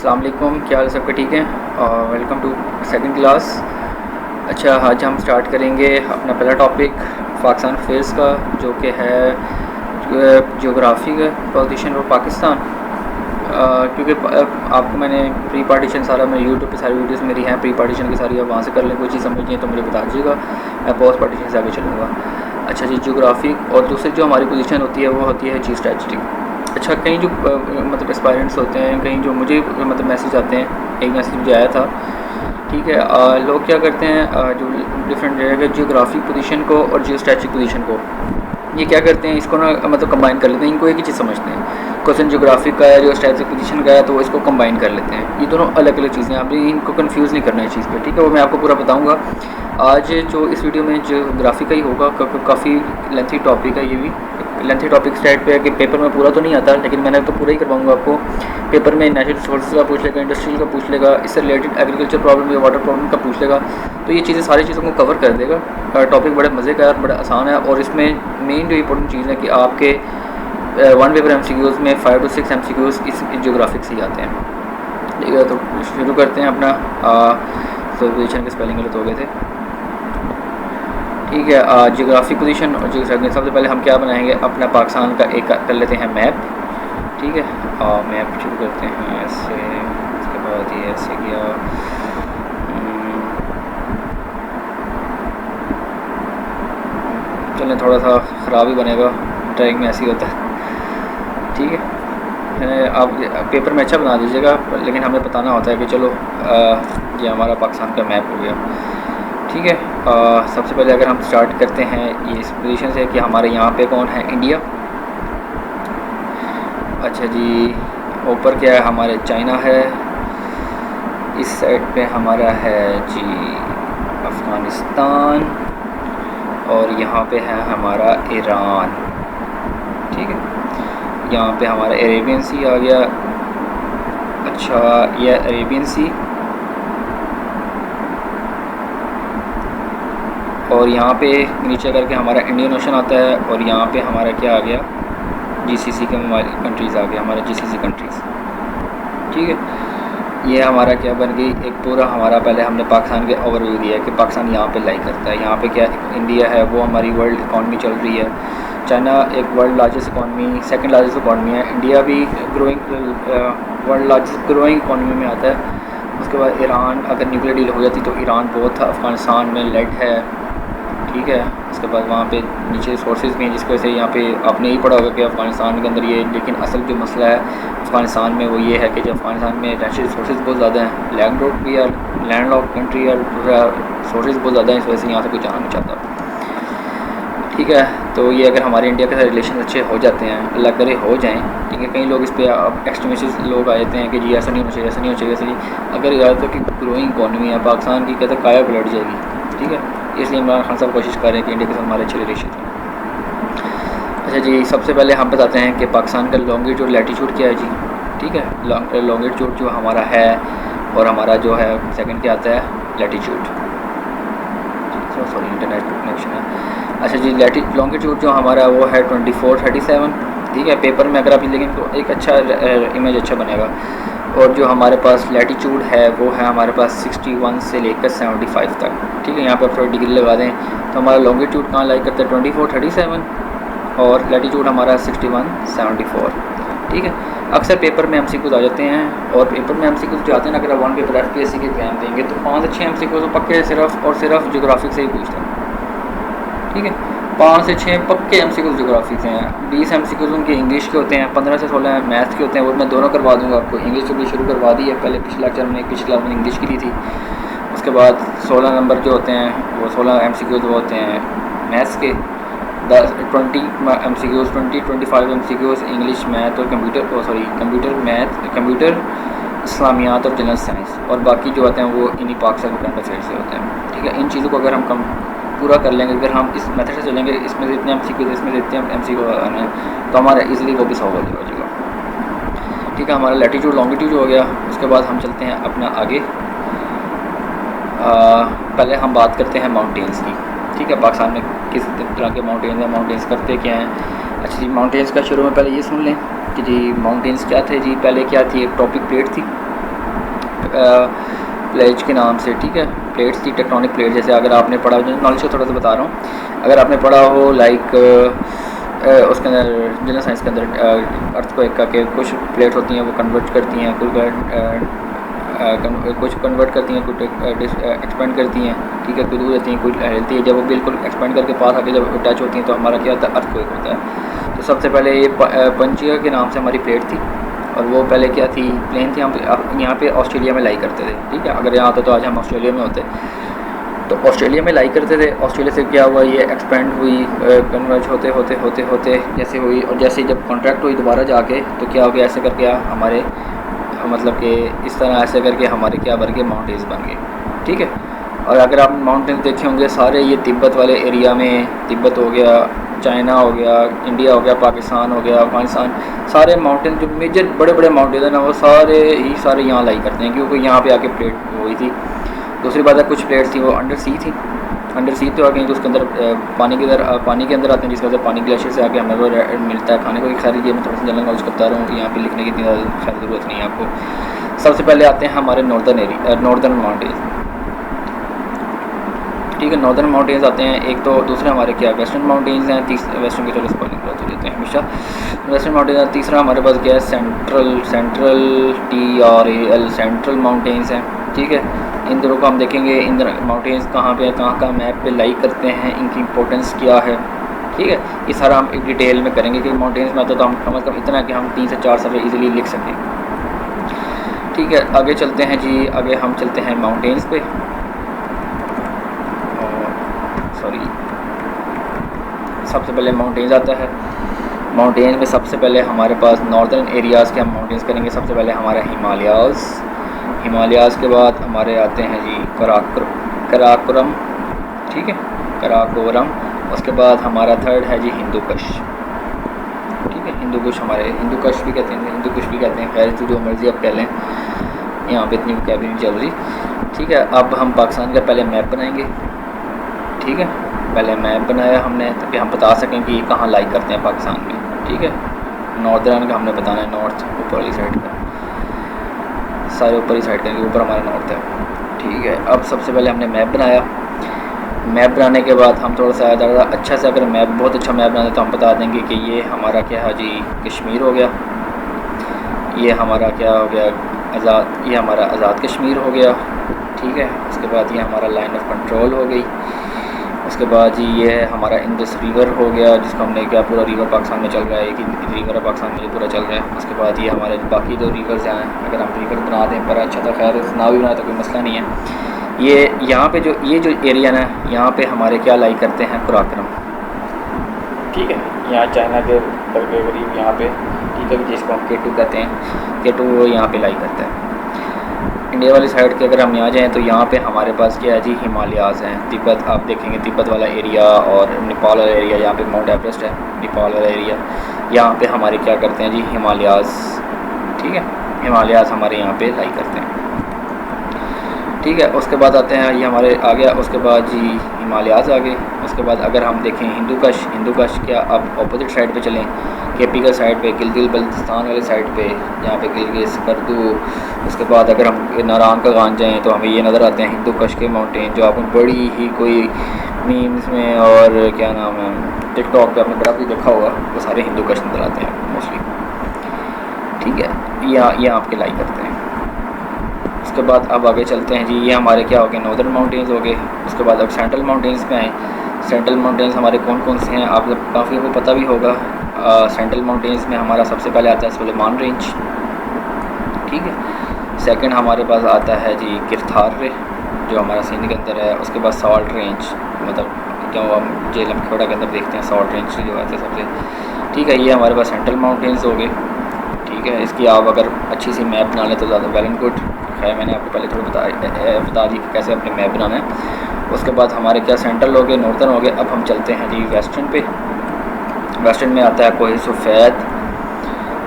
अस्सलाम वालेकुम, क्या हाल है सबका? ठीक है। Welcome to second class. अच्छा, आज हम स्टार्ट करेंगे अपना पहला टॉपिक पाकिस्तान फेस का, जो कि है जियोग्राफी का पोजीशन ऑफ पाकिस्तान। क्योंकि आपको मैंने प्री पार्टीशन सारा, मैं यूट्यूब पे सारी वीडियोस मेरी हैं प्री पार्टीशन की सारी, आप वहाँ से कर लें। कोई चीज़ समझनी है तो मुझे बता दीजिएगा, मैं पोस्ट पार्टीशन से आगे चलूँगा। अच्छा जी, जियोग्राफी और दूसरी जो हमारी पोजीशन होती है वो होती है जियो स्टैटिस्टिक्स। अच्छा, कहीं जो मतलब एस्पायरेंट्स होते हैं, कहीं जो मुझे मतलब मैसेज आते हैं, एक मैसेज मुझे आया था, ठीक है। लोग क्या करते हैं, जो डिफरेंट जगह के जियोग्राफिक पोजीशन को और जियो स्टैटिस्टिक पोजीशन को, ये क्या करते हैं, इसको ना मतलब कंबाइन कर लेते हैं, इनको एक ही चीज़ समझते हैं। क्वेश्चन जियोग्राफिक का है, जियो स्टैटिस्टिक पोजीशन का है, तो वो इसको कंबाइन कर लेते हैं। ये दोनों अलग अलग चीज़ें हैं, आपने इनको कंफ्यूज नहीं करना है चीज़ पे, ठीक है। वो मैं आपको पूरा बताऊँगा आज। जो इस वीडियो में जियोग्राफी का ही होगा, काफ़ी लेंथी टॉपिक है, ये भी लेंथी टॉपिक स्टार्ट पे है कि पेपर में पूरा तो नहीं आता, लेकिन मैंने तो पूरा ही करवाऊंगा आपको। पेपर में नेचुरल रिसोर्सेज का पूछ लेगा, इंडस्ट्रियल का पूछ लेगा, इससे रिलेटेड एग्रीकल्चर प्रॉब्लम या वाटर प्रॉब्लम का पूछ लेगा। तो ये चीज़ें सारी चीज़ों को कवर कर देगा। टॉपिक बड़े मज़े का है और बड़ा आसान है, और इसमें मेन जो इंपॉर्टेंट चीज़ है कि आपके वन पेपर MCQs में 5 to 6 MCQs इस जियोग्राफिक से ही आते हैं, ठीक है। तो शुरू करते हैं अपना। तो पोजीशन के स्पेलिंग गलत हो गए थे, ठीक है। जियोग्राफिक पोजीशन और जियोग्राफी, सबसे पहले हम क्या बनाएंगे, अपना पाकिस्तान का एक कर लेते हैं मैप, ठीक है। मैप शुरू करते हैं ऐसे, उसके बाद ये ऐसे किया। चलें, थोड़ा सा ख़राब ही बनेगा, ड्राइंग में ऐसे ही होता है, ठीक है। आप पेपर में अच्छा बना दीजिएगा, लेकिन हमें बताना होता है कि चलो ये हमारा पाकिस्तान का मैप हो गया, ठीक है। सबसे पहले अगर हम स्टार्ट करते हैं ये इस पोजीशन से कि हमारे यहाँ पे कौन है, इंडिया। अच्छा जी, ऊपर क्या है, हमारे चाइना है। इस साइड पे हमारा है जी अफ़गानिस्तान, और यहाँ पे है हमारा ईरान, ठीक है। यहाँ पे हमारा अरेबियन सी आ गया। अच्छा, ये अरेबियन सी, और यहाँ पे नीचे करके हमारा इंडियन ओशन आता है, और यहाँ पे हमारा क्या आ गया, GCC के कंट्रीज़ आ गया, हमारा GCC कंट्रीज़, ठीक है। ये हमारा क्या बन गई, एक पूरा हमारा, पहले हमने पाकिस्तान के ओवरव्यू दिया है कि पाकिस्तान यहाँ पे लाई करता है। यहाँ पे क्या इंडिया है, वो हमारी वर्ल्ड इकॉनमी चल रही है। चाइना एक world largest economy, second largest economy है। इंडिया भी growing, world largest growing economy में आता है। उसके बाद ईरान, अगर न्यूक्लियर डील हो जाती तो ईरान बहुत अफ़गानिस्तान में लेड है, ठीक है। उसके बाद वहाँ पे नीचे सोर्सेज भी हैं, जिसकी वजह से यहाँ पे आपने ही पढ़ा होगा कि अफ़गानिस्तान के अंदर ये, लेकिन असल जो मसला है अफ़गानिस्तान में वो ये है कि जो अफ़गानिस्तान में नेचुरल रिसोर्सेज बहुत ज़्यादा हैं, लैंड लॉक भी है, लैंड लॉक कंट्री है, सोर्सेज बहुत ज़्यादा हैं, इस वजह से यहाँ से कोई जाना नहीं चाहता, ठीक है। तो ये अगर हमारे इंडिया के साथ रिलेशन अच्छे हो जाते हैं, अल्लाह करे हो जाएँ, ठीक है। कई लोग इस पर अब एक्सट्रीमिस्ट लोग आ जाते हैं कि जी ऐसा नहीं होना चाहिए, ऐसा नहीं होना चाहिए, ऐसा नहीं। अगर याद हो कि ग्रोइंग इकॉनमी है पाकिस्तान की, कहते काया पलट जाएगी, ठीक है। इसलिए इमरान खान साहब कोशिश कर रहे हैं कि इंडिया के साथ हमारे अच्छे रिलेशन हैं। अच्छा जी, सबसे पहले हम बताते हैं कि पाकिस्तान का लॉन्गिट्यूड लैटीट्यूड क्या है जी, ठीक है। लॉन्गिट्यूड जो हमारा है, और हमारा जो है सेकंड क्या आता है, लैटीट्यूड। सॉरी, इंटरनेट कनेक्शन है। अच्छा जी, लॉन्गिट्यूड जो हमारा वो है 2437, ठीक है। पेपर में अगर आप लिखेंगे तो एक अच्छा इमेज अच्छा बनेगा। और जो हमारे पास लैटीट्यूड है वो है हमारे पास 61 से लेकर 75 तक, ठीक है। यहाँ पर थोड़ी डिग्री लगा दें तो हमारा लॉन्गिट्यूड कहाँ लाई करता है, 2437, और लैटीट्यूड हमारा 6174, ठीक है। अक्सर पेपर में MCQs आ जाते हैं, और पेपर में MCQs जो आते हैं ना, अगर आप वन पेपर FPSC के एग्जाम देंगे तो 5 से 6 MCQs तो पक्के सिर्फ और सिर्फ जियोग्राफिक से ही पूछते हैं, ठीक है। 5 से 6 पक्के MCQs जियोग्राफी से हैं। 20 MCQs उनके इंग्लिश के होते हैं, 15 से 16 मैथ्स के होते हैं। वो मैं दोनों करवा दूंगा आपको। इंग्लिश तो भी शुरू करवा दी है, पहले पिछले लेक्चर में पिछली क्लास में इंग्लिश की ली थी। उसके बाद 16 नंबर जो होते हैं वो 16 MCQs वो होते हैं मैथ्स के, 20 MCQs, 25 MCQs इंग्लिश, मैथ और कंप्यूटर इस्लामियात और जनरल साइंस, और बाकी जो होते हैं वो इन्हीं पाकिस्तान करंट अफेयर से होते हैं, ठीक है। इन चीज़ों को अगर हम पूरा कर लेंगे, अगर हम इस मेथड से चलेंगे, इसमें से इतने MCQs, इसमें से इतने MCQ आने हैं, तो हमारा इजीली वो भी सॉल्व हो जाएगा, ठीक है। हमारा लैटीट्यूड लॉन्गिट्यूड हो गया। उसके बाद हम चलते हैं अपना आगे। पहले हम बात करते हैं माउंटेन्स की, ठीक है। पाकिस्तान में किस तरह के माउंटेन्स हैं, माउंटेन्स करते क्या हैं। अच्छा जी, माउंटेन्स का शुरू में पहले ये सुन लें कि जी माउंटेन्स क्या थे जी। पहले क्या थी, एक टॉपिक प्लेट थी, प्लेज के नाम से, ठीक है। प्लेट्स थी, टेक्टोनिक प्लेट, जैसे अगर आपने पढ़ा, नॉलेज को थोड़ा सा बता रहा हूँ, अगर आपने पढ़ा हो लाइक उसके अंदर जनरल साइंस के अंदर अर्थक्वेक का के कुछ प्लेट होती हैं वो कन्वर्ट करती हैं, कुछ कन्वर्ट करती हैं, कुछ एक्सपेंड करती हैं, ठीक है, कुछ दूर रहती हैं, कुछ हिलती है। जब वो बिल्कुल एक्सपेंड करके पास आके जब टच होती हैं तो हमारा क्या होता है, अर्थक्वेक होता है। तो सबसे पहले ये पंचिया के नाम से हमारी प्लेट थी, और वो पहले क्या थी, प्लेन थी। हम यहाँ पे ऑस्ट्रेलिया में लाई करते थे, ठीक है। अगर यहाँ होता तो आज हम ऑस्ट्रेलिया में होते। तो ऑस्ट्रेलिया में लाई करते थे। ऑस्ट्रेलिया से क्या हुआ, ये एक्सपेंड हुई, कन्वर्ज होते होते होते होते जैसे हुई, और जैसे जब कॉन्ट्रैक्ट हुई दोबारा जाके तो क्या हो गया, ऐसे करके हमारे मतलब कि इस तरह ऐसे करके हमारे क्या बन गए, माउंटेन्स बन गए, ठीक है। और अगर आप माउंटेन्स देखे होंगे सारे, ये तिब्बत वाले एरिया में, तिब्बत हो गया, चाइना हो गया, इंडिया हो गया, पाकिस्तान हो गया, अफगानिस्तान, सारे माउंटेन जो मेजर बड़े बड़े माउंटेन हैं ना, वो सारे यहाँ लाई करते हैं, क्योंकि यहाँ पे आके प्लेट हुई थी। दूसरी बात है, कुछ प्लेट्स थी वो अंडर सी थी, अंडर सी तो आ गई, तो उसके अंदर पानी के अंदर आते हैं, जिसकी वजह से पानी ग्लेशियर से आके हमें वो मिलता है खाने को। खैर ये मैं थोड़ा सा जनरल नॉलेज करता रहा हूँ, यहाँ पे लिखने की इतनी खैर ज़रूरत नहीं है आपको। सबसे पहले आते हैं हमारे नॉर्दर्न माउंटेन्स, ठीक है। नॉर्दर्न माउंटेन्स आते हैं एक, तो दूसरे हमारे क्या वेस्टर्न माउंटेन्स हैं, वेस्टर्न की चलो स्पेलिंग तो देते हैं हमेशा, वेस्टर्न माउंटेन्स। तीसरा हमारे पास क्या है, सेंट्रल TRAL सेंट्रल माउंटेन्स हैं, ठीक है। इन दोनों को हम देखेंगे, इन माउंटेन्स कहाँ पे, कहाँ मैप पे लाई करते हैं, इनकी इंपॉर्टेंस क्या है, ठीक है। ये सारा हम एक डिटेल में करेंगे कि माउंटेन्स में आता तो हम कम से कम इतना कि हम 3 से 4 सफ़े ईजिली लिख सकें, ठीक है। आगे चलते हैं जी, आगे हम चलते हैं माउंटेन्स पे। सबसे पहले माउंटेन्स आता है। माउंटेन्स में सबसे पहले हमारे पास नॉर्दर्न एरियाज़ के हम माउंटेन्स करेंगे। सबसे पहले हमारा हिमालयाज़ के बाद हमारे आते हैं जी कराकोरम, ठीक है, कराकोरम। उसके बाद हमारा थर्ड है जी हिंदुकुश, ठीक है। हिंदुकुश भी कहते हैं, खैर जो मर्ज़ी आप कह लें, यहाँ पे इतनी वोकैबुलरी चल रही, ठीक है। अब हम पाकिस्तान का पहले मैप बनाएंगे, ठीक है। पहले मैप बनाया हमने ताकि हम बता सकें कि ये कहाँ लाई करते हैं पाकिस्तान में, ठीक है। नॉर्दर्न का हमने बताना है, नॉर्थ ऊपर वाली साइड का, सारे ऊपर ही साइड का, ऊपर हमारा नॉर्थ है, ठीक है। अब सबसे पहले हमने मैप बनाया। मैप बनाने के बाद हम थोड़ा सा ज़्यादा अच्छा से, अगर मैप बहुत अच्छा मैप बनाते तो हम बता देंगे कि ये हमारा क्या है जी, कश्मीर हो गया, ये हमारा क्या हो गया, ये हमारा आज़ाद कश्मीर हो गया, ठीक है। उसके बाद ये हमारा लाइन ऑफ कंट्रोल हो गई। उसके बाद जी ये है हमारा इंडस रिवर हो गया, जिसको हमने क्या पूरा रिवर पाकिस्तान में चल रहा है, एक रिवर है पाकिस्तान में पूरा चल रहा है। उसके बाद ये हमारे बाकी 2 रिवर्स हैं, अगर हम रिवर बना दें पर अच्छा था, खैर ना भी बनाए तो कोई मसला नहीं है। ये यहाँ पे जो एरिया ना, यहाँ पे हमारे क्या लाई करते हैं, कराकोरम, ठीक है। यहाँ चाइना के करीब यहाँ पे, ठीक है, जिसको हम K2 कहते हैं, K2 यहाँ पे लाई करता है। इंडिया वाली साइड के अगर हम यहाँ जाएँ तो यहाँ पे हमारे पास क्या है जी, हिमालयाज़ हैं। तिब्बत आप देखेंगे, तिब्बत वाला एरिया और नेपाल वाला एरिया, यहाँ पे माउंट एवरेस्ट है, नेपाल वाला एरिया, यहाँ पे हमारे क्या करते हैं जी, हिमालयाज़, ठीक है। हिमालयाज़ हमारे यहाँ पे लाई करते हैं, ठीक है। उसके बाद आते हैं, ये हमारे आ गया। उसके बाद जी हिमालयाज़ आ गए। उसके बाद अगर हम देखें हिंदुकुश क्या, अब अपोजिट साइड पे चलें, KP का साइड पे, गिलगित बल्तिस्तान वाले साइड पे, जहाँ पे गिलगित स्कर्दू। उसके बाद अगर हम नारायण का गान जाएँ तो हमें ये नज़र आते हैं हिंदुकुश के माउंटेन, जो आपने बड़ी ही कोई मीम्स में और क्या नाम है, टिकटॉक पे आपने बड़ा भी देखा होगा, वो सारे हिंदुकुश नज़र आते हैं मोस्टली, ठीक है। ये आपके लाई करते हैं। उसके बाद अब आगे चलते हैं जी, ये हमारे क्या हो गए, नॉर्दर्न माउंटेन्स हो गए। उसके बाद अब सेंट्रल माउंटेन्स पे आए। सेंट्रल माउंटेन्स हमारे कौन कौन से हैं, आप लोग काफ़ी को पता भी होगा। सेंट्रल माउंटेन्स में हमारा सबसे पहले आता है सुलेमान रेंज, ठीक है। सेकंड हमारे पास आता है जी किरथार रे, जो हमारा सिंध के अंदर है। उसके बाद सॉल्ट रेंज, मतलब जो हम जेलम खेड़ा के अंदर देखते हैं, सॉल्ट रेंज जो आते हैं सबसे, ठीक है। ये हमारे पास सेंट्रल माउंटेन्स हो गए, ठीक है। इसकी आप अगर अच्छी सी मैप बना लें तो ज़्यादा वेल एंड गुड है। मैंने आपको पहले थोड़ा बता दी कि कैसे अपने मैप बनाना है। उसके बाद हमारे क्या सेंट्रल हो गए, नॉर्दर्न हो गए। अब हम चलते हैं जी वेस्टर्न पे। वेस्टर्न में आता है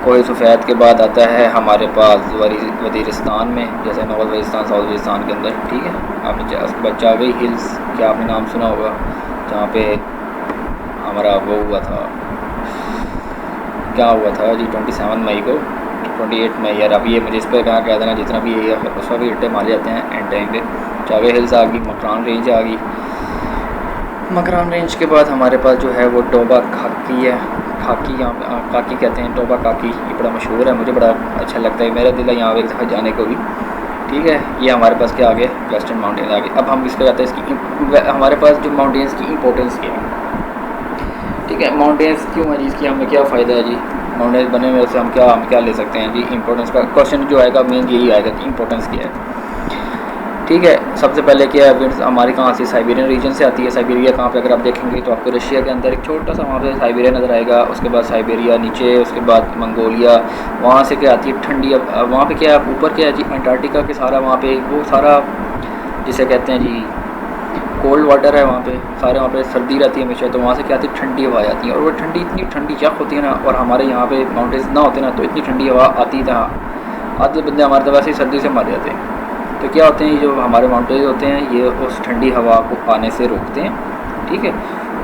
कोह सफ़ेद के बाद आता है हमारे पास वज़ीरिस्तान में, जैसे नॉर्थ वज़ीरिस्तान, साउथ वज़ीरिस्तान के अंदर, ठीक है। आपने उसके बाद जागई हिल्स, क्या आपने नाम सुना होगा, जहाँ पे हमारा वो हुआ था, क्या हुआ था जी 27 मई को, 28 मई यार। अभी ये मुझे इस पर कह देना जितना भी ये उस पर भी इट्टे मारे जाते हैं एंड टाइम पे। चावे हिल्स आ गई, मकरान रेंज आ गई। मकरान रेंज के बाद हमारे पास जो है वो टोबा खाकी है। खाकी यहाँ पे काकी कहते हैं, टोबा काकी, ये बड़ा मशहूर है, मुझे बड़ा अच्छा लगता है, मेरा दिल है यहाँ एक दफ़ा जाने को भी। ठीक है, ये हमारे पास क्या आ गया, वेस्टर्न माउंटेन आ गए। अब हम इस पर जाते हैं, इसकी हमारे पास जो माउंटेन्स की इंपॉर्टेंस क्या है। ठीक है, माउंटेन्स क्यों है जी, इसकी हमें क्या फ़ायदा है जी, माउंटेन्स बने हुए से हम क्या ले सकते हैं जी। इंपॉर्टेंस का क्वेश्चन जो आएगा मेन यही आएगा कि इंपॉर्टेंस क्या है। ठीक है, सबसे पहले क्या है, विंड्स हमारी कहाँ से, साइबेरियन रीजन से आती है। साइबेरिया कहाँ पे अगर आप देखेंगे तो आपको रशिया के अंदर एक छोटा सा वहाँ पे साइबेरिया नज़र आएगा, उसके बाद साइबेरिया नीचे, उसके बाद मंगोलिया, वहाँ से क्या आती है ठंडी। अब वहाँ पे क्या है, ऊपर क्या है जी, अंटार्कटिका के सारा वहाँ पे वो सारा जिसे कहते हैं जी कोल्ड वाटर है, वहाँ पे सारे वहाँ पे सर्दी रहती है हमेशा, तो वहाँ से क्या आती है ठंडी हवा आती है। और वो ठंडी इतनी ठंडी यख होती है ना, और हमारे यहाँ पे माउंटेन्स ना होते ना तो इतनी ठंडी हवा आती था, आधे बंदे हमारे तो वैसे ही सर्दी से मर जाते हैं। तो क्या होते हैं, ये जो हमारे माउंटेन्स होते हैं ये उस ठंडी हवा को आने से रोकते हैं। ठीक है,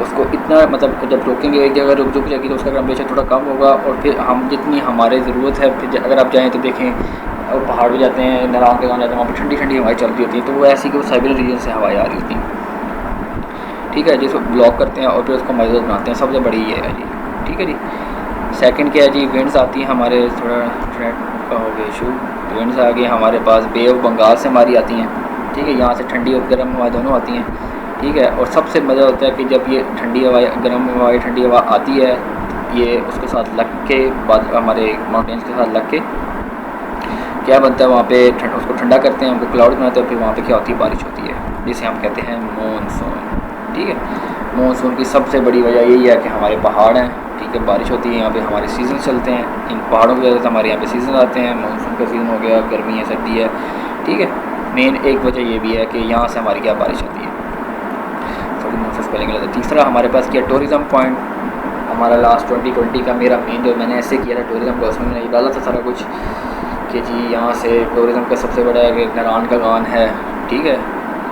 उसको इतना मतलब जब रोकेंगे एक जगह रुक जाएगी तो उसका टेम्परेचर थोड़ा कम होगा, और फिर हम जितनी हमारे ज़रूरत है, फिर अगर आप जाएँ तो देखें और पहाड़ पे जाते हैं, नारायण के गाँव जाते हैं, वहाँ पर ठंडी ठंडी हवाएं चल रही होती हैं, तो वो ऐसी कि वो साइबेरियन रीजन से हवाएँ आ रही होती हैं। ठीक है, जिसको ब्लॉक करते हैं और फिर उसको मजबूत बनाते हैं, सबसे बड़ी ये है जी। ठीक है जी, सेकंड क्या है जी, विंड्स आती हैं हमारे, थोड़ा हो गया इशू, विंड्स आ गई हमारे पास बे ऑफ बंगाल से हमारी आती हैं। ठीक है, यहाँ से ठंडी और गर्म हवा दोनों आती हैं। ठीक है, और सबसे मज़ा होता है कि जब ये ठंडी हवा, गर्म हवा, ठंडी हवा आती है, ये उसके साथ लग के बाद हमारे माउंटेन्स के साथ लग के क्या बनता है वहाँ पे उसको ठंडा करते हैं, उनको क्लाउड बनाते हैं, फिर वहाँ पे क्या होती है, बारिश होती है, जिसे हम कहते हैं मॉनसून। ठीक है, मॉनसून की सबसे बड़ी वजह यही है कि हमारे पहाड़ हैं। ठीक है, बारिश होती है यहाँ पे, हमारे सीज़न चलते हैं, इन पहाड़ों की वजह से हमारे यहाँ पे सीज़न आते हैं। मॉनसून का सीज़न हो गया, गर्मी है, सर्दी है। ठीक है, मेन एक वजह ये भी है कि यहाँ से हमारी क्या बारिश होती है, थोड़ी मौसम स्पेलिंग गलत है। तीसरा हमारे पास क्या, टूरिज़म पॉइंट, हमारा लास्ट 2020 का मेरा मेन जो मैंने ऐसे किया था टूरिज़म को, उसमें मैंने डाला था सारा कुछ कि जी यहाँ से टूरिज़म का सबसे बड़ा है कि नारायण का गान है। ठीक है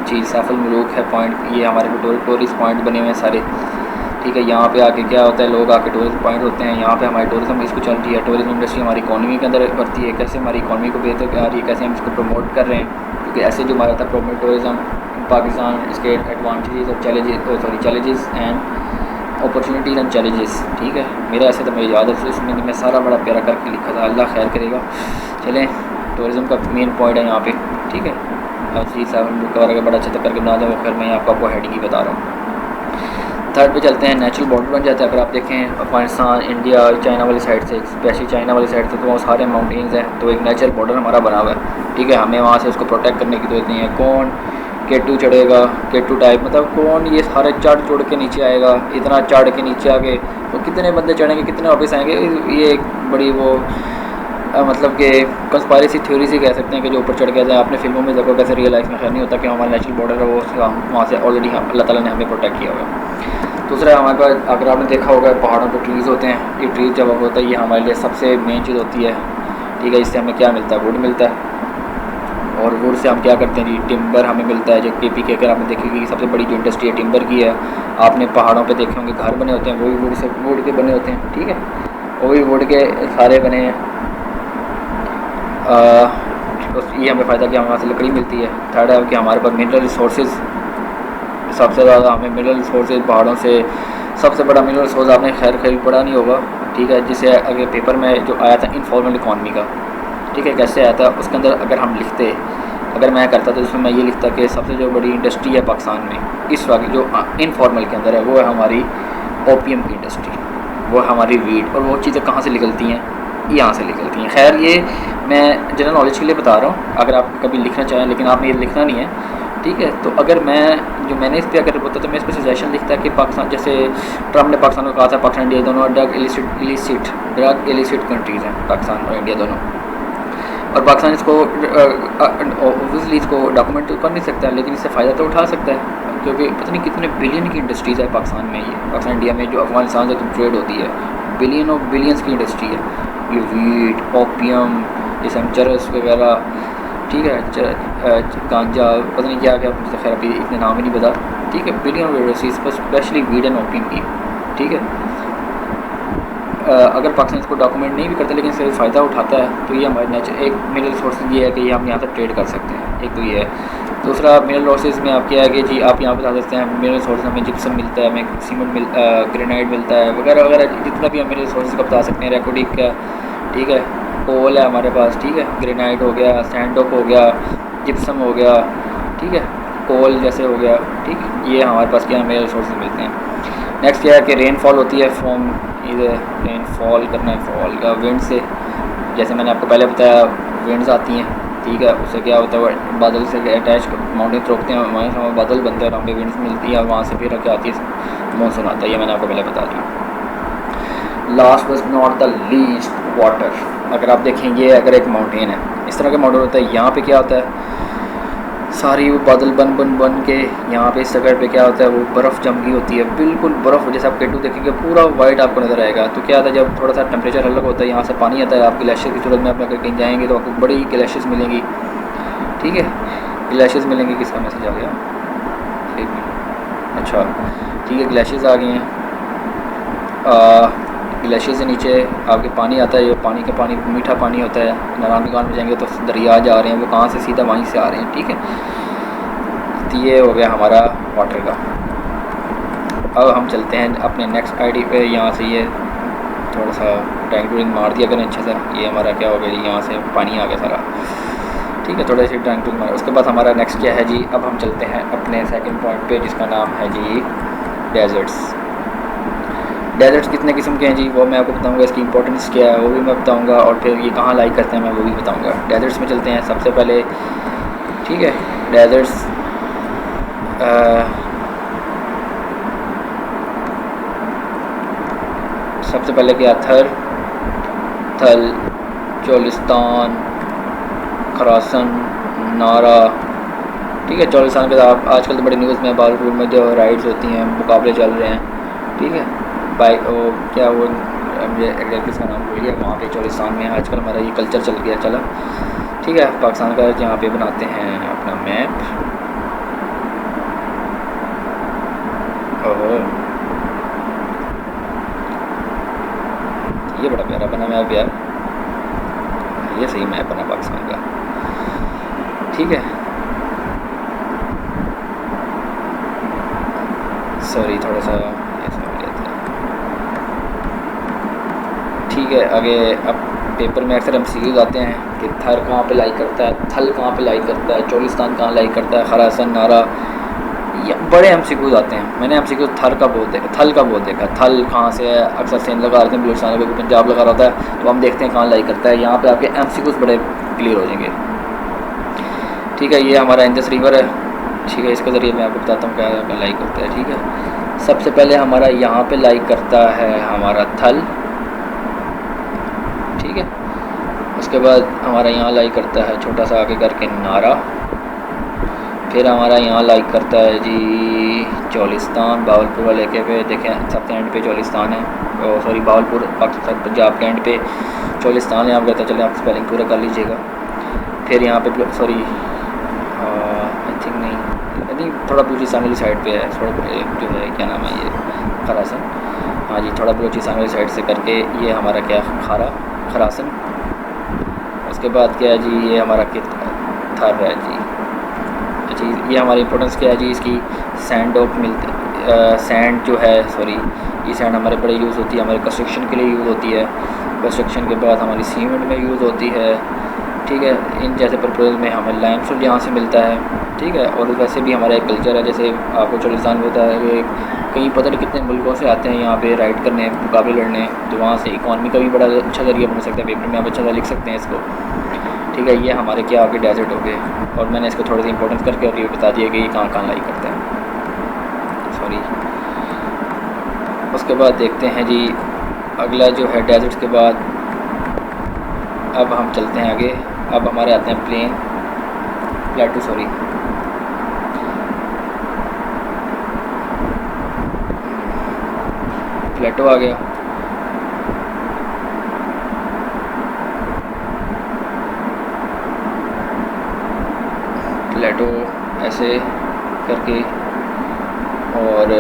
जी, सैफुल मलूक है पॉइंट, ये हमारे टूरिस्ट पॉइंट बने हुए हैं सारे। ठीक है, यहाँ पे आके क्या होता है, लोग आके टूरिस्ट पॉइंट होते हैं, यहाँ पे हमारी टूरिज्म इसको चल रही है, टूरिज्म इंडस्ट्री हमारी इकॉनमी के अंदर बढ़ती है, कैसे हमारी इकॉनमी को बेहतर कर रही है, कैसे हम इसको प्रमोट कर रहे हैं। क्योंकि ऐसे जो हमारा था प्रमोट टूरिज्म पाकिस्तान, इसके एडवांटेजेस और challenges and opportunities and challenges. ठीक है, मेरा ऐसे तो मुझे याद है, इसमें मैं सारा बड़ा प्यारा करके लिखा था, अल्लाह खैर करेगा। चलें, टूरिज़म का मेन पॉइंट है यहाँ पे। ठीक है, जी साहब कवर अगर बड़ा अच्छा तक करके बना दो, फिर मैं आपको हेडिंग ही बता रहा हूँ। थर्ड पे चलते हैं, नेचुरल बॉर्डर बन जाता है। अगर आप देखें अफगानिस्तान, इंडिया, चाइना वाली साइड से, स्पेशली चाइना वाली साइड से, तो वो सारे माउंटेन्स हैं, तो एक नेचुरल बॉर्डर हमारा बना हुआ है। ठीक है, हमें वहाँ से उसको प्रोटेक्ट करने की जरूरत नहीं है। कौन K2 चढ़ेगा, K2 टाइप मतलब कौन ये सारे चढ़ चढ़ के नीचे आएगा, इतना चढ़ के नीचे आके तो कितने बंदे चढ़ेंगे, कितने वापस आएंगे, ये एक बड़ी वो मतलब कि कंस्पायरेसी थ्योरी से कह सकते हैं कि जो ऊपर चढ़ गया था। आपने फिल्मों में देखो कैसे, रियल लाइफ में खैर नहीं होता कि हमारा नेचुरल बॉर्डर है वो वहाँ से ऑलरेडी अल्लाह ताला ने हमें प्रोटेक्ट किया हुआ है। दूसरा हमारे पास, अगर आपने देखा होगा पहाड़ों पर ट्रीज़ होते हैं, ये ट्रीज़ जब होता है ये हमारे लिए सबसे मेन चीज़ होती है। ठीक है, इससे हमें क्या मिलता है, वुड मिलता है, और वुड से हम क्या करते हैं जी, टिम्बर हमें मिलता है। जो KP के अगर आपने देखी सबसे बड़ी जो इंडस्ट्री है टिम्बर की है, आपने पहाड़ों पे देखे होंगे घर बने होते हैं, वो भी वुड के बने होते हैं। ठीक है, वो भी वुड के सारे बने हैं। ये हमें फ़ायदा कि हमें वहाँ से लकड़ी मिलती है। थर्ड है कि हमारे पास मिनरल रिसोर्सेज, सबसे ज़्यादा हमें मिनरल रिसोर्सेज पहाड़ों से, सबसे बड़ा मिनरल रिसोर्स आपने खैर पढ़ा नहीं होगा। ठीक है, जिसे अगर पेपर में जो आया था इनफॉर्मल इकॉनमी का, ठीक है, कैसे आया था, उसके अंदर अगर हम लिखते, अगर मैं करता तो उसमें मैं ये लिखता कि सबसे जो बड़ी इंडस्ट्री है पाकिस्तान में इस वक्त जो इनफॉर्मल के अंदर है वो है हमारी ओपीएम की इंडस्ट्री, वो हमारी वीट, और वो चीज़ें कहाँ से निकलती हैं, यहाँ से निकलती हैं। खैर ये मैं जनरल नॉलेज के लिए बता रहा हूँ, अगर आप कभी लिखना चाहें, लेकिन आपने ये लिखना नहीं है। ठीक है, तो अगर मैंने इस पर अगर बोलता तो मैं इस पर सजेशन लिखता कि पाकिस्तान, जैसे ट्रम्प ने पाकिस्तान को कहा था, पाकिस्तान इंडिया दोनों ड्रग इलिसिट कंट्रीज़ हैं, पाकिस्तान और इंडिया दोनों, और पाकिस्तान इसको ऑब्वियसली इसको डॉक्यूमेंट तो कर नहीं सकता, लेकिन इससे फ़ायदा तो उठा सकता है, क्योंकि पता नहीं कितने बिलियन की इंडस्ट्रीज़ है पाकिस्तान में, ये पाकिस्तान इंडिया में जो अफगानिस्तान से ट्रेड होती है, बिलियन ऑफ बिलियंस की इंडस्ट्री है ये, वीट, ओपियम, जैसे हम चरस वगैरह। ठीक है, गांजा, पता नहीं क्या क्या, मुझे खैर अभी इतने नाम ही नहीं पता। ठीक है, बिलियन ऑफ इंडस्ट्रीज पर स्पेशली वीट एंड ओपियम की। ठीक है, अगर पाकिस्तान इसको डॉक्यूमेंट नहीं भी करते लेकिन इससे फ़ायदा उठाता है, तो ये हमारे नेचर एक मिनरल सोर्स ये है कि ये हम यहाँ से ट्रेड कर सकते हैं, एक तो ये है। दूसरा मिनरल सोर्सेज में आप क्या है कि जी आप यहाँ बता सकते हैं मिनरल सोर्स हमें जिप्सम मिलता है, हमें सीमेंट ग्रेनाइट मिलता है वगैरह वगैरह, जितना भी हम मिनरल सोर्सेज का बता सकते हैं। रेकोडिक का, ठीक है, कोल है हमारे पास, ठीक है, ग्रेनाइट हो गया, सैंडोक हो गया, जिप्सम हो गया, ठीक है, कोल जैसे हो गया, ठीक है, ये हमारे पास क्या मिनरल सोर्सेज मिलते हैं। नेक्स्ट क्या है कि रेनफॉल होती है फ्रॉम इधर, रेनफॉल करना है फॉल का विंड से, जैसे मैंने आपको पहले बताया विंड्स आती हैं, ठीक है, उससे क्या होता है बादल से अटैच माउंटेन रोकते हैं, वहाँ से बादल बनते हैं और हमें विंड्स मिलती है और वहाँ से फिर क्या आती है मानसून आता है, ये मैंने आपको पहले बता दिया। Last but not the least water, अगर आप देखेंगे अगर एक माउंटेन है, इस तरह का माउंटेन होता है, यहाँ पे क्या होता है सारी वो बादल बन के यहाँ पे इस जगह पे क्या होता है वो बर्फ़ जम गई होती है, बिल्कुल बर्फ़, जैसे आप केटू देखेंगे पूरा वाइट आपको नज़र आएगा। तो क्या होता है जब थोड़ा सा टेम्परेचर अलग होता है, यहाँ से पानी आता है, आप ग्लेशियर की सूरत में आप अगर कहीं जाएंगे तो आपको बड़ी ग्लेशियर्स मिलेंगी, ठीक है, ग्लेशियर्स मिलेंगी। किसका मैसेज आ गया, एक मिनट, अच्छा ठीक है, ग्लेशियर्स आ गए हैं। ग्लेशियर से नीचे आपके पानी आता है, ये पानी का पानी मीठा पानी होता है, नारायण दुकान में जाएंगे तो दरिया जा रहे हैं, वो कहाँ से सीधा वहीं से आ रहे हैं, ठीक है। तो ये हो गया हमारा वाटर का। अब हम चलते हैं अपने नेक्स्ट आईडी पे, यहाँ से ये थोड़ा सा ड्राइंग मार दिया करें अच्छे से, ये हमारा क्या हो गया जी, यहाँ से पानी आ गया सारा, ठीक है, थोड़ा सी ड्राइंग मार। उसके बाद हमारा नेक्स्ट क्या है जी, अब हम चलते हैं अपने सेकंड पॉइंट पे जिसका नाम है जी डेजर्ट्स। डेजर्ट्स कितने किस्म के हैं जी, वो मैं आपको बताऊंगा, इसकी इंपॉर्टेंस क्या है वो भी मैं बताऊंगा, और फिर ये कहाँ लाइक करते हैं मैं वो भी बताऊंगा। डेजर्ट्स में चलते हैं सबसे पहले, ठीक है, डेजर्ट्स सबसे पहले क्या, थर, थल, चोलिस्तान, खरासन, नारा, ठीक है। चोलिस्तान के आप आजकल तो बड़ी न्यूज़ में बालपुर में जो राइड्स होती हैं, मुकाबले चल रहे हैं, ठीक है, बाइक वो क्या वो मुझे एग्जैक्ट इसका नाम भूल गया, वहाँ पे चोलिस्तान में आजकल हमारा ये कल्चर चल गया चला, ठीक है। पाकिस्तान का यहाँ पे बनाते हैं अपना मैप, ओहो ये बड़ा प्यारा बना मैप यार, ये सही मैप बना पाकिस्तान का, ठीक है। सॉरी थोड़ा सा ठीक है। आगे अब पेपर में अक्सर MCQs आते हैं कि थर कहाँ पे लाई करता है, थल कहाँ पे लाई करता है, चोलिस्तान कहाँ लाई करता है, खरासन, नारा, ये बड़े MCQs आते हैं। मैंने MCQs थर का बहुत देखा, थल का बहुत देखा, थल कहाँ से है, अक्सर सेंध लगा रहे थे, बलूचिस्तान में पंजाब लगा रहता है, तो हम देखते हैं कहाँ लाई करता है। यहाँ पर आपके MCQs बड़े क्लियर हो जाएंगे, ठीक है। ये हमारा इंडस रिवर है, ठीक है, इसके ज़रिए मैं आपको बताता हूँ क्या लाई करता है, ठीक है। सबसे पहले हमारा यहाँ पे लाई करता है हमारा थल, ठीक है। उसके बाद हमारा यहाँ लाई करता है छोटा सा आगे करके नारा, फिर हमारा यहाँ लाई करता है जी चोलिस्तान, बावलपुर वाले के पे देखें सबसे एंड पे चोलिस्तान है, सॉरी बावलपुर पाकिस्तान पंजाब के एंड पे चोलिस्तान है, आप कहते चले आप स्पेलिंग पूरा कर लीजिएगा। फिर यहाँ पे सॉरी आई थिंक नहीं थोड़ा बलूचिस्तान वाली साइड पे है, थोड़ा जो है क्या नाम है ये खरासन, हाँ जी, थोड़ा बलूचिस्तान वाली साइड से करके ये हमारा क्या खरासन। उसके बाद क्या है जी, ये हमारा थर है जी। अच्छा ये हमारी इंपॉर्टेंस क्या है जी, इसकी सैंड ऑफ मिलते सैंड जो है सॉरी ये सैंड हमारे बड़े यूज़ होती है, हमारे कंस्ट्रक्शन के लिए यूज़ होती है, कंस्ट्रक्शन के बाद हमारी सीमेंट में यूज़ होती है, ठीक है। इन जैसे पर्पज़ में हमें लाइमस्टोन यहाँ से मिलता है, ठीक है। और वैसे भी हमारा एक कल्चर है, जैसे आपको चोलिस्तान में होता है कि कहीं पता नहीं कितने मुल्कों से आते हैं यहाँ पे राइड करने, मुकाबले लड़ने, तो वहाँ से इकॉनमी का भी बड़ा अच्छा ज़रिया बन सकता है, पेपर में आप अच्छा सा लिख सकते हैं इसको, ठीक है। ये हमारे क्या आगे डेजर्ट हो गए, और मैंने इसको थोड़ी सी इंपॉर्टेंस करके और ये बता दिया कि ये कहाँ लाई करते हैं, सॉरी। उसके बाद देखते हैं जी अगला जो है डेजर्ट्स के बाद, अब हम चलते हैं आगे, अब हमारे आते हैं प्लेटू, सॉरी प्लेटो आ गया, प्लेटो ऐसे करके, और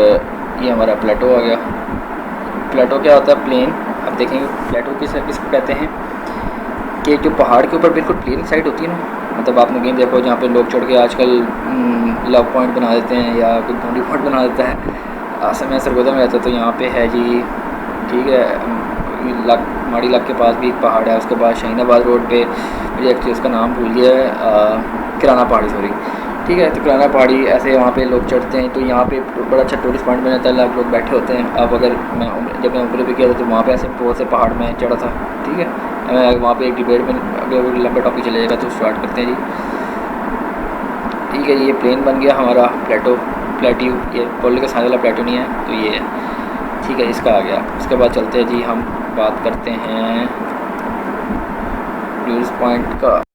ये हमारा प्लेटो आ गया। प्लेटो क्या होता है, प्लेन। अब देखेंगे प्लेटो किसको कहते हैं कि जो पहाड़ के ऊपर बिल्कुल प्लेन साइड होती है ना, मतलब आपने कहीं देखो जहाँ पे लोग चढ़ के आजकल लव पॉइंट बना देते हैं या कोई बॉन्डी पॉइंट बना देता है। असम में सरगोदा में रहता तो यहाँ पे है जी, ठीक है, माड़ी लग के पास भी एक पहाड़ है, उसके बाद शाहीनाबाद रोड पे मुझे एक्चुअली उसका नाम भूल गया है, किराना पहाड़ी सॉरी, ठीक है। तो किराना पहाड़ी ऐसे वहाँ पे लोग चढ़ते हैं, तो यहाँ पे बड़ा अच्छा टूरिस्ट पॉइंट बना था, लोग बैठे होते हैं। अब अगर जब मैं उम्र पे किया था तो वहाँ पे ऐसे बहुत से पहाड़ में चढ़ा था, ठीक है। वहाँ पे एक डिबेट में अगर लंबा टॉपिक चलेगा तो स्टार्ट करते हैं जी, ठीक है। ये प्लेन बन गया हमारा प्लेट्यू, ये पोल के साथ वाला प्लेट्यू नहीं है, तो ये है, ठीक है, इसका आ गया। उसके बाद चलते हैं जी, हम बात करते हैं टूरिस्ट पॉइंट का।